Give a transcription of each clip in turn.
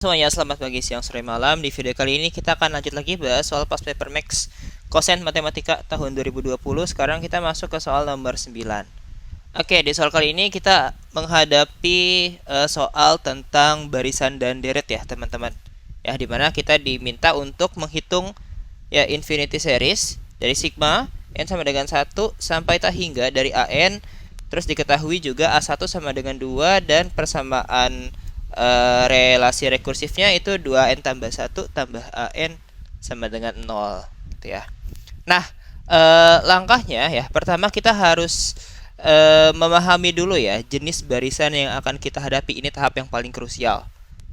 Semuanya, selamat pagi, siang, sore, malam. Di video kali ini kita akan lanjut lagi bahas soal past paper Max Kosen Matematika tahun 2020. Sekarang kita masuk ke soal nomor 9. Oke, di soal kali ini kita menghadapi soal tentang barisan dan deret ya, teman-teman. Ya, dimana kita diminta untuk menghitung ya infinity series dari sigma n sama dengan 1 sampai tak hingga dari an. Terus diketahui juga A1 sama dengan 2 dan persamaan relasi rekursifnya itu 2n tambah 1 tambah an sama dengan 0 gitu ya. Nah, langkahnya ya, pertama kita harus memahami dulu ya jenis barisan yang akan kita hadapi. Ini tahap yang paling krusial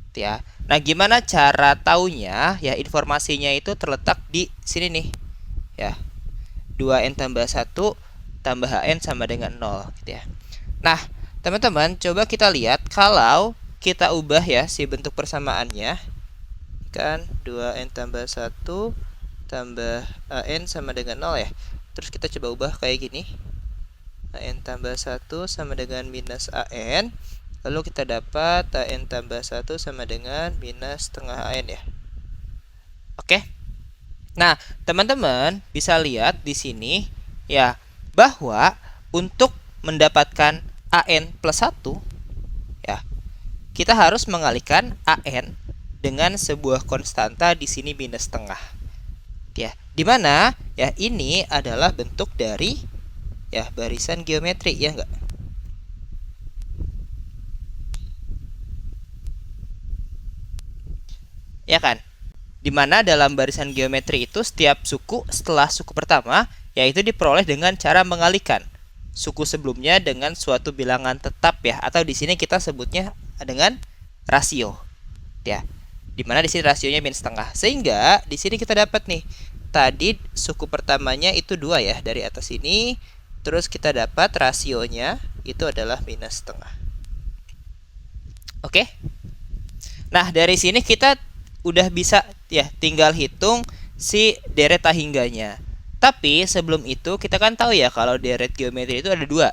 gitu ya. Nah, gimana cara taunya? Ya, informasinya itu terletak di sini nih. Ya. 2n tambah 1 tambah an sama dengan 0 gitu ya. Nah, teman-teman, coba kita lihat kalau kita ubah ya si bentuk persamaannya, kan 2n tambah 1 tambah an sama dengan 0 ya. Terus kita coba ubah kayak gini, an tambah 1 sama dengan minus an, lalu kita dapat an tambah 1 sama dengan minus setengah an ya. Oke. Nah, teman-teman bisa lihat di sini ya bahwa untuk mendapatkan an plus 1 ya, kita harus mengalihkan an dengan sebuah konstanta di sini minus setengah. Ya, dimana ya ini adalah bentuk dari ya barisan geometri, ya enggak? Ya kan? Dimana dalam barisan geometri itu setiap suku setelah suku pertama yaitu diperoleh dengan cara mengalihkan suku sebelumnya dengan suatu bilangan tetap ya, atau di sini kita sebutnya dengan rasio ya, dimana di sini rasionya minus setengah, sehingga di sini kita dapat nih tadi suku pertamanya itu 2 ya dari atas ini, terus kita dapat rasionya itu adalah minus setengah. Oke. Nah, dari sini kita udah bisa ya tinggal hitung si deret tahingganya. Tapi sebelum itu kita kan tahu ya kalau deret geometri itu ada dua.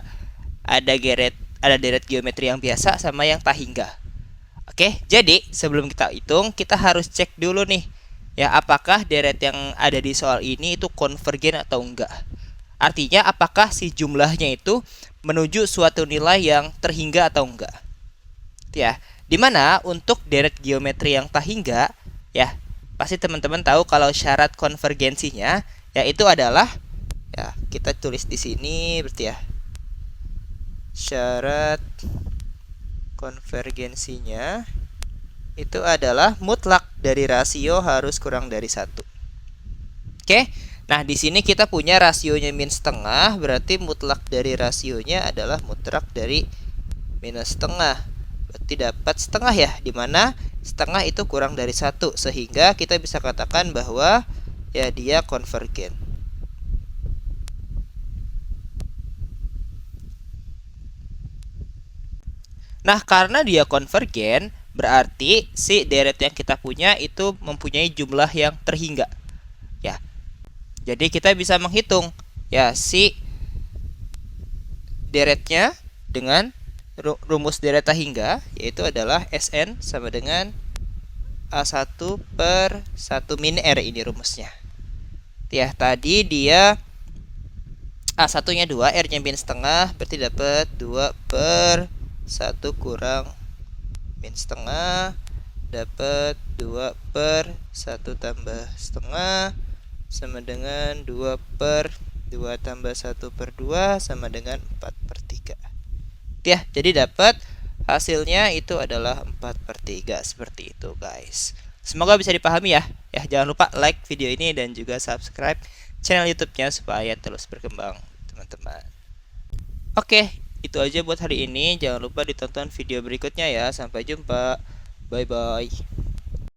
Ada deret geometri yang biasa sama yang tahingga. Oke, jadi sebelum kita hitung kita harus cek dulu nih ya apakah deret yang ada di soal ini itu konvergen atau enggak. Artinya apakah si jumlahnya itu menuju suatu nilai yang terhingga atau enggak. Ya, dimana untuk deret geometri yang tahingga ya, pasti teman-teman tahu kalau syarat konvergensinya yaitu adalah ya kita tulis di sini berarti ya. Syarat konvergensinya itu adalah mutlak dari rasio harus kurang dari 1. Oke. Nah, di sini kita punya rasionya minus setengah, berarti mutlak dari rasionya adalah mutlak dari minus setengah. Berarti dapat setengah ya, dimana setengah itu kurang dari 1, sehingga kita bisa katakan bahwa ya dia konvergen. Nah, karena dia konvergen, berarti si deret yang kita punya itu mempunyai jumlah yang terhingga. Ya. Jadi kita bisa menghitung ya si deretnya dengan rumus deret tahingga, yaitu adalah Sn sama dengan A1 per 1 min R, ini rumusnya. Ya, tadi dia A1 nya 2, R nya min setengah, berarti dapat 2 per 1 kurang min setengah, dapat 2 per 1 tambah setengah sama dengan 2 per 2 tambah 1 per 2 sama dengan 4 per 3. Ya, jadi dapat hasilnya itu adalah 4 per 3, seperti itu guys. Semoga bisa dipahami ya. Ya, jangan lupa like video ini dan juga subscribe channel YouTube-nya supaya terus berkembang, teman-teman. Oke, itu aja buat hari ini. Jangan lupa ditonton video berikutnya ya. Sampai jumpa. Bye bye.